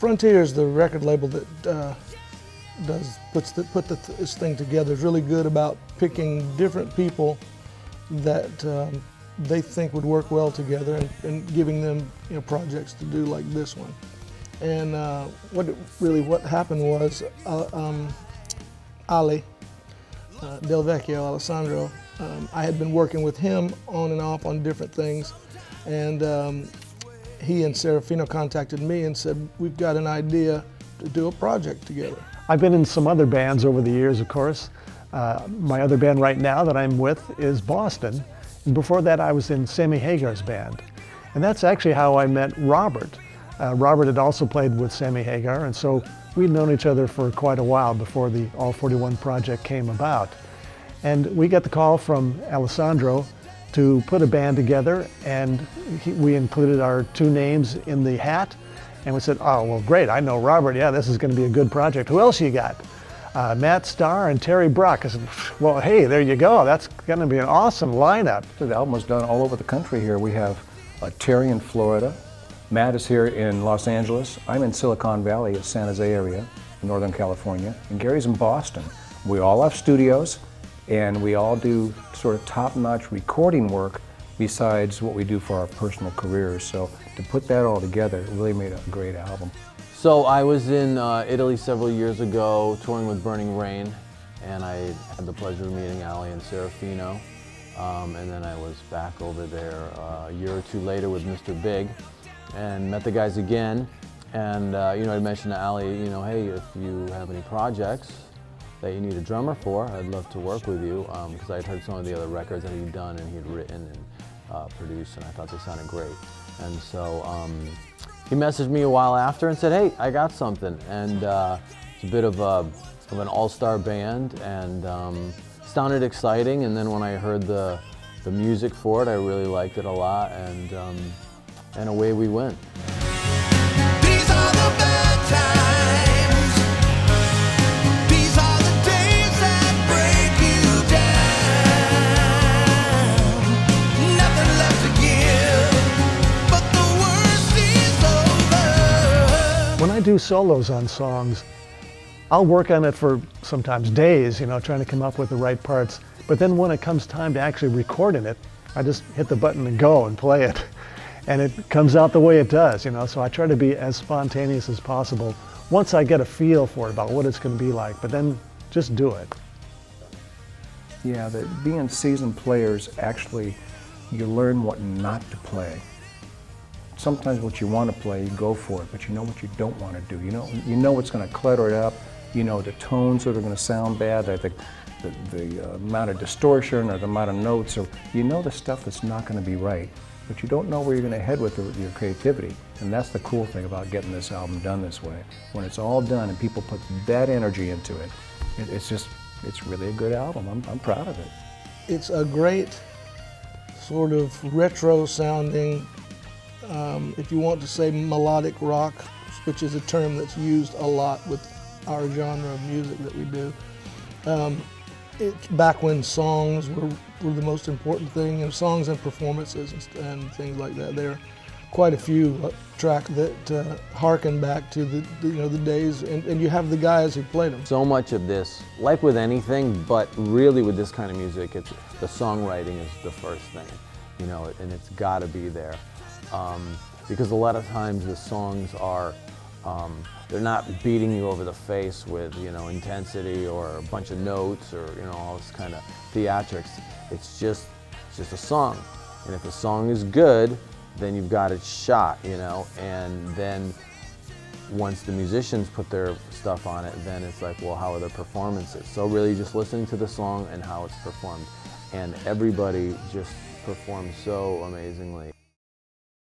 Frontier is the record label that put this thing together. Is really good about picking different people that they think would work well together and giving them projects to do like this one. And what happened was Ali Del Vecchio, Alessandro, I had been working with him on and off on different things, and he and Serafino contacted me and said, we've got an idea to do a project together. I've been in some other bands over the years, of course. My other band right now that I'm with is Boston. And before that, I was in Sammy Hagar's band. And that's actually how I met Robert. Robert had also played with Sammy Hagar, and so we'd known each other for quite a while before the All 41 project came about. And we got the call from Alessandro to put a band together, and we included our two names in the hat. And we said, oh, well, great, I know Robert. Yeah, this is going to be a good project. Who else you got? Matt Starr and Terry Brock. I said, well, hey, there you go. That's going to be an awesome lineup. The album was done all over the country here. We have Terry in Florida. Matt is here in Los Angeles. I'm in Silicon Valley, San Jose area, in Northern California. And Gary's in Boston. We all have studios, and we all do sort of top-notch recording work besides what we do for our personal careers. So to put that all together, it really made a great album. So I was in Italy several years ago touring with Burning Rain, and I had the pleasure of meeting Ali and Serafino. And then I was back over there a year or two later with Mr. Big and met the guys again. And I mentioned to Ali, hey, if you have any projects that you need a drummer for, I'd love to work with you, because I had heard some of the other records that he'd done and he'd written and produced, and I thought they sounded great. And so he messaged me a while after and said, hey, I got something. And it's a bit of an all-star band, and sounded exciting. And then when I heard the music for it, I really liked it a lot, and away we went. These are the bad times. These are the days that break you down. Nothing left to give, but the worst is over. When I do solos on songs, I'll work on it for sometimes days, trying to come up with the right parts. But then when it comes time to actually recording it, I just hit the button and go and play it. And it comes out the way it does, so I try to be as spontaneous as possible once I get a feel for it about what it's going to be like, but then just do it. Yeah, being seasoned players, actually, you learn what not to play. Sometimes what you want to play, you go for it, but you know what you don't want to do. You know what's going to clutter it up. You know the tones that are going to sound bad, the amount of distortion or the amount of notes, or you know the stuff that's not going to be right. But you don't know where you're going to head with your creativity. And that's the cool thing about getting this album done this way. When it's all done and people put that energy into it, it's really a good album. I'm proud of it. It's a great sort of retro sounding, if you want to say melodic rock, which is a term that's used a lot with our genre of music that we do. It's back when songs were the most important thing, songs and performances and things like that. There are quite a few tracks that harken back to the days, and you have the guys who played them. So much of this, like with anything, but really with this kind of music, the songwriting is the first thing, and it's got to be there. Because a lot of times the songs are, they're not beating you over the face with, intensity or a bunch of notes or, all this kind of theatrics. It's just a song. And if the song is good, then you've got it shot, and then once the musicians put their stuff on it, then it's like, well, how are the performances? So really just listening to the song and how it's performed. And everybody just performs so amazingly.